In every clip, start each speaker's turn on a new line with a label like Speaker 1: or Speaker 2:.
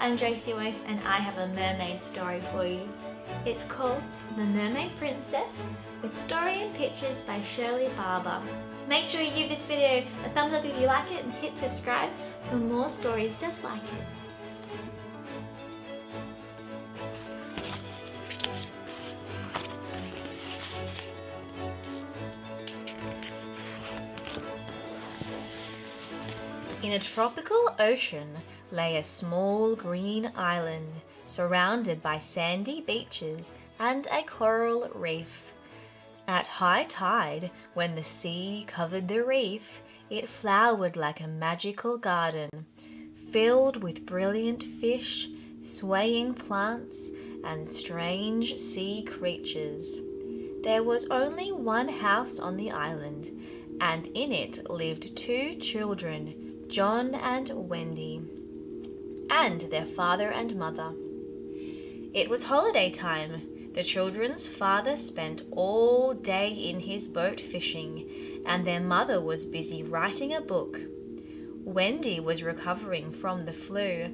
Speaker 1: I'm JosieWose and I have a mermaid story for you. It's called The Mermaid Princess with story and pictures by Shirley Barber. Make sure you give this video a thumbs up if you like it and hit subscribe for more stories just like it. In a tropical ocean lay a small green island surrounded by sandy beaches and a coral reef. At high tide, when the sea covered the reef, it flowered like a magical garden, filled with brilliant fish, swaying plants, and strange sea creatures. There was only one house on the island, and in it lived two children, John and Wendy, and their father and mother. It was holiday time. The children's father spent all day in his boat fishing, and their mother was busy writing a book. Wendy was recovering from the flu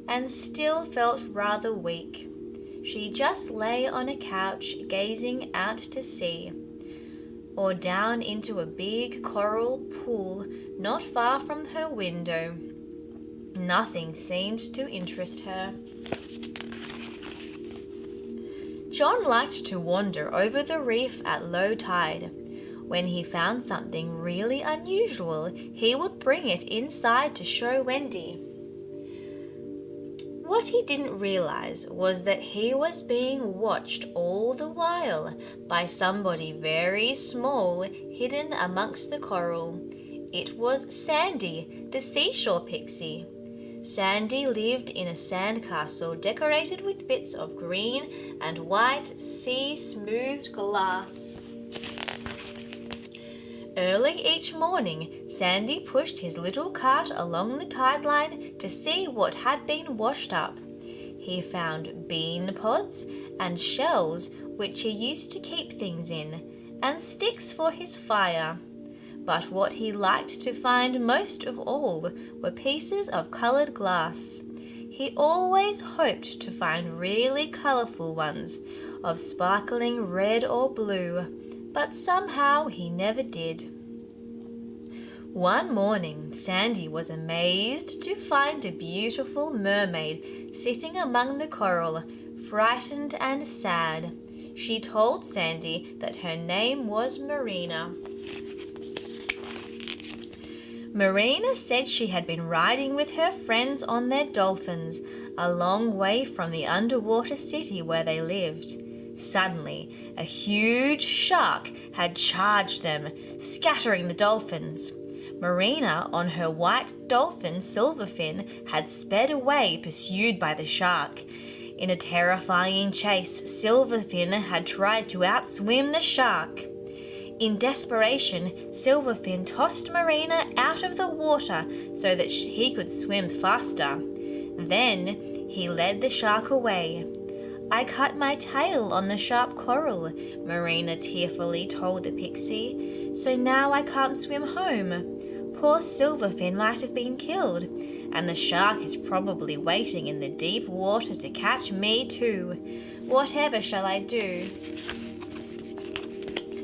Speaker 1: and still felt rather weak. She just lay on a couch gazing out to sea, or down into a big coral pool not far from her window. Nothing seemed to interest her. John liked to wander over the reef at low tide. When he found something really unusual, he would bring it inside to show Wendy. What he didn't realize was that he was being watched all the while by somebody very small hidden amongst the coral. It was Sandy, the seashore pixie. Sandy lived in a sandcastle decorated with bits of green and white sea-smoothed glass. Early each morning, Sandy pushed his little cart along the tide line to see what had been washed up. He found bean pods and shells which he used to keep things in, and sticks for his fire. But what he liked to find most of all were pieces of coloured glass. He always hoped to find really colourful ones, of sparkling red or blue, but somehow he never did. One morning, Sandy was amazed to find a beautiful mermaid sitting among the coral, frightened and sad. She told Sandy that her name was Marina. Marina said she had been riding with her friends on their dolphins, a long way from the underwater city where they lived. Suddenly, a huge shark had charged them, scattering the dolphins. Marina, on her white dolphin Silverfin, had sped away, pursued by the shark. In a terrifying chase, Silverfin had tried to outswim the shark. In desperation, Silverfin tossed Marina out of the water so that he could swim faster. Then he led the shark away. "I cut my tail on the sharp coral," Marina tearfully told the pixie, "so now I can't swim home. Poor Silverfin might have been killed, and the shark is probably waiting in the deep water to catch me too. Whatever shall I do?"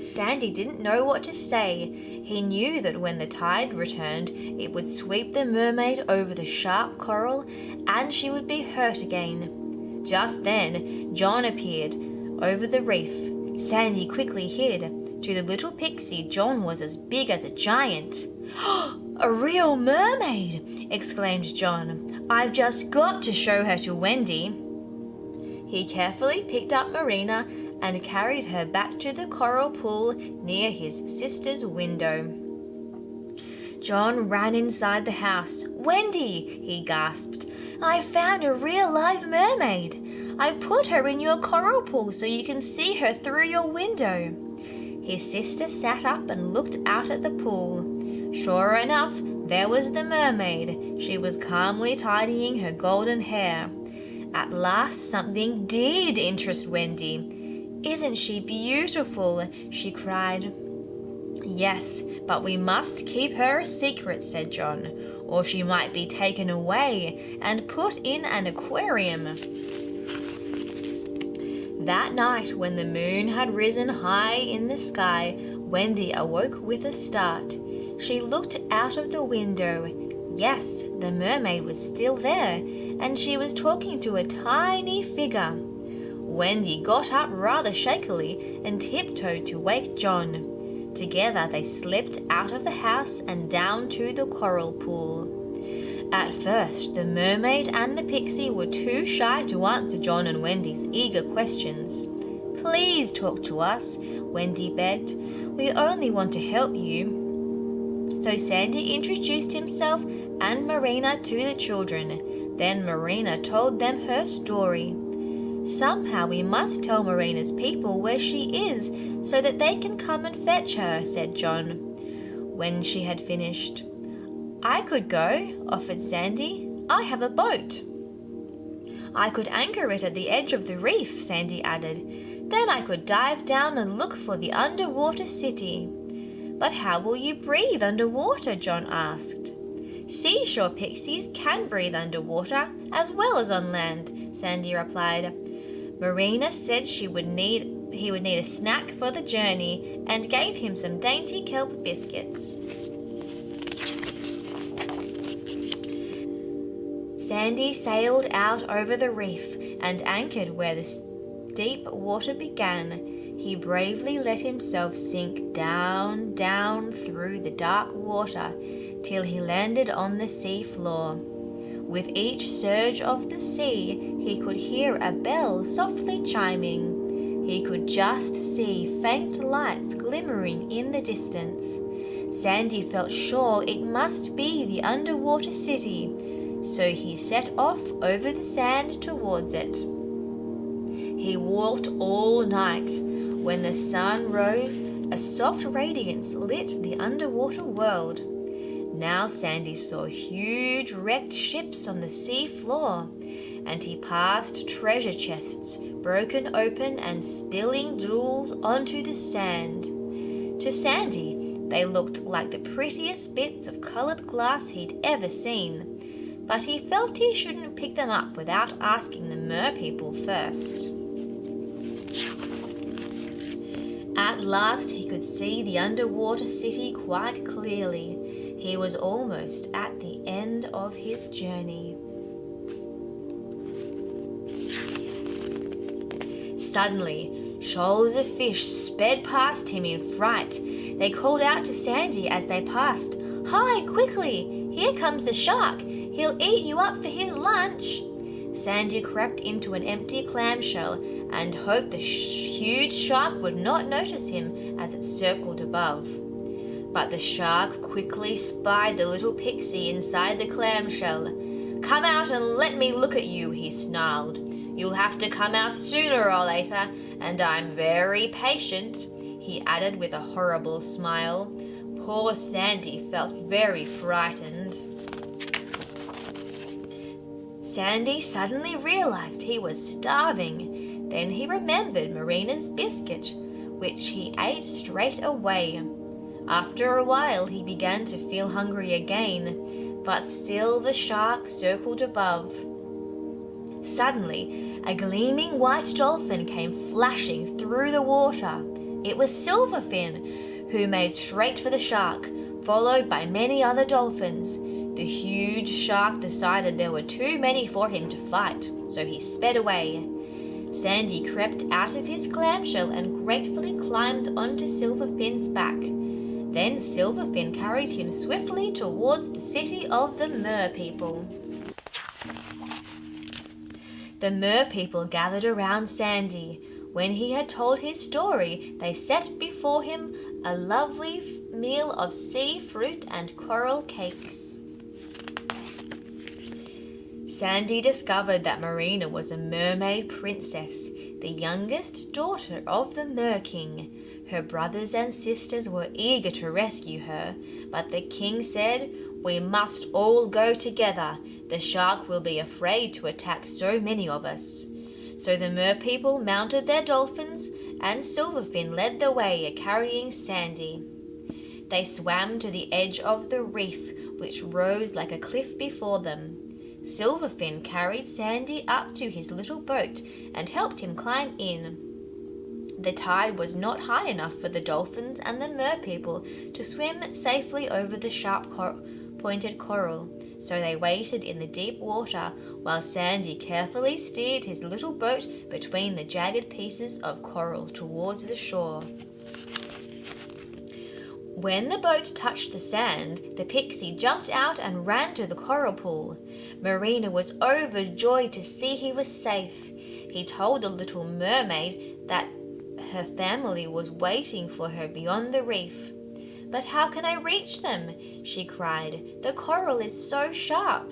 Speaker 1: Sandy didn't know what to say. He knew that when the tide returned, it would sweep the mermaid over the sharp coral, and she would be hurt again. Just then, John appeared over the reef. Sandy quickly hid. To the little pixie, John was as big as a giant. "A real mermaid!" exclaimed John. "I've just got to show her to Wendy." He carefully picked up Marina and carried her back to the coral pool near his sister's window. John ran inside the house. "Wendy," he gasped, "I found a real live mermaid. I put her in your coral pool so you can see her through your window." His sister sat up and looked out at the pool. Sure enough, there was the mermaid. She was calmly tidying her golden hair. At last, something did interest Wendy. "Isn't she beautiful?" she cried. "Yes, but we must keep her a secret," said John, or she might be taken away and put in an aquarium. That night, when the moon had risen high in the sky, Wendy awoke with a start. She looked out of the window. Yes, the mermaid was still there, and she was talking to a tiny figure. Wendy got up rather shakily and tiptoed to wake John. Together they slipped out of the house and down to the coral pool. At first, the mermaid and the pixie were too shy to answer John and Wendy's eager questions. "Please talk to us," Wendy begged. "We only want to help you." So Sandy introduced himself and Marina to the children. Then Marina told them her story. "Somehow we must tell Marina's people where she is so that they can come and fetch her," said John. When she had finished, "I could go," offered Sandy. "I have a boat." "I could anchor it at the edge of the reef," Sandy added. "Then I could dive down and look for the underwater city." "But how will you breathe underwater?" John asked. "Seashore pixies can breathe underwater as well as on land," Sandy replied. Marina said he would need a snack for the journey and gave him some dainty kelp biscuits. Sandy sailed out over the reef and anchored where the deep water began. He bravely let himself sink down, down through the dark water till he landed on the sea floor. With each surge of the sea, he could hear a bell softly chiming. He could just see faint lights glimmering in the distance. Sandy felt sure it must be the underwater city, so he set off over the sand towards it. He walked all night. When the sun rose, a soft radiance lit the underwater world. Now Sandy saw huge wrecked ships on the sea floor, and he passed treasure chests broken open and spilling jewels onto the sand. To Sandy, they looked like the prettiest bits of coloured glass he'd ever seen, but he felt he shouldn't pick them up without asking the merpeople first. At last he could see the underwater city quite clearly. He was almost at the end of his journey. Suddenly, shoals of fish sped past him in fright. They called out to Sandy as they passed, "Hide quickly! Here comes the shark! He'll eat you up for his lunch!" Sandy crept into an empty clamshell and hoped the huge shark would not notice him as it circled above. But the shark quickly spied the little pixie inside the clamshell. "Come out and let me look at you," he snarled. "You'll have to come out sooner or later, and I'm very patient," he added with a horrible smile. Poor Sandy felt very frightened. Sandy suddenly realized he was starving. Then he remembered Marina's biscuit, which he ate straight away. After a while, he began to feel hungry again, but still the shark circled above. Suddenly, a gleaming white dolphin came flashing through the water. It was Silverfin, who made straight for the shark, followed by many other dolphins. The huge shark decided there were too many for him to fight, so he sped away. Sandy crept out of his clamshell and gratefully climbed onto Silverfin's back. Then Silverfin carried him swiftly towards the city of the merpeople. The merpeople gathered around Sandy. When he had told his story, they set before him a lovely meal of sea fruit and coral cakes. Sandy discovered that Marina was a mermaid princess, the youngest daughter of the Mer King. Her brothers and sisters were eager to rescue her, but the king said, "We must all go together. The shark will be afraid to attack so many of us." So the merpeople mounted their dolphins, and Silverfin led the way, carrying Sandy. They swam to the edge of the reef, which rose like a cliff before them. Silverfin carried Sandy up to his little boat and helped him climb in. The tide was not high enough for the dolphins and the merpeople to swim safely over the sharp-pointed coral, so they waited in the deep water while Sandy carefully steered his little boat between the jagged pieces of coral towards the shore. When the boat touched the sand, the pixie jumped out and ran to the coral pool. Marina was overjoyed to see he was safe. He told the little mermaid that her family was waiting for her beyond the reef. "But how can I reach them?" she cried. "The coral is so sharp."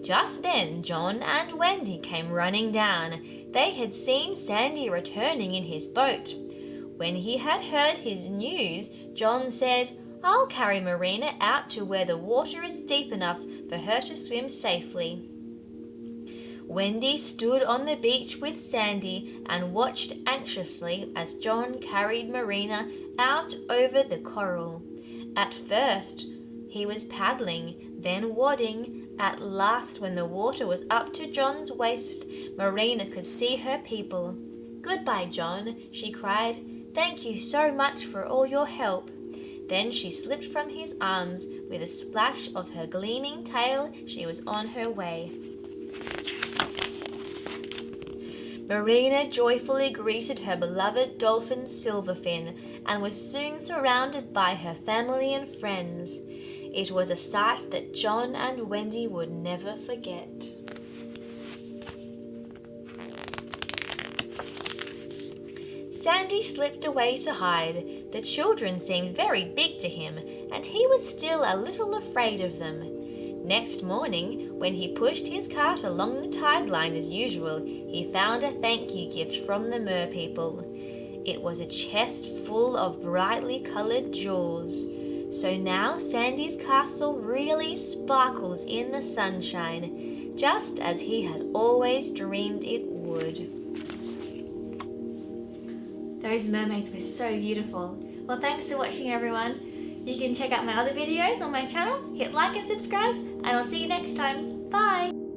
Speaker 1: Just then John and Wendy came running down. They had seen Sandy returning in his boat. When he had heard his news, John said, "I'll carry Marina out to where the water is deep enough for her to swim safely." Wendy stood on the beach with Sandy and watched anxiously as John carried Marina out over the coral. At first, he was paddling, then wadding. At last, when the water was up to John's waist, Marina could see her people. "Goodbye, John," she cried. "Thank you so much for all your help." Then she slipped from his arms. With a splash of her gleaming tail, she was on her way. Marina joyfully greeted her beloved dolphin Silverfin and was soon surrounded by her family and friends. It was a sight that John and Wendy would never forget. Sandy slipped away to hide. The children seemed very big to him, and he was still a little afraid of them. Next morning, when he pushed his cart along the tide line as usual, he found a thank you gift from the merpeople. It was a chest full of brightly coloured jewels. So now Sandy's castle really sparkles in the sunshine, just as he had always dreamed it would. Those mermaids were so beautiful. Well, thanks for watching, everyone. You can check out my other videos on my channel, hit like and subscribe, and I'll see you next time. Bye!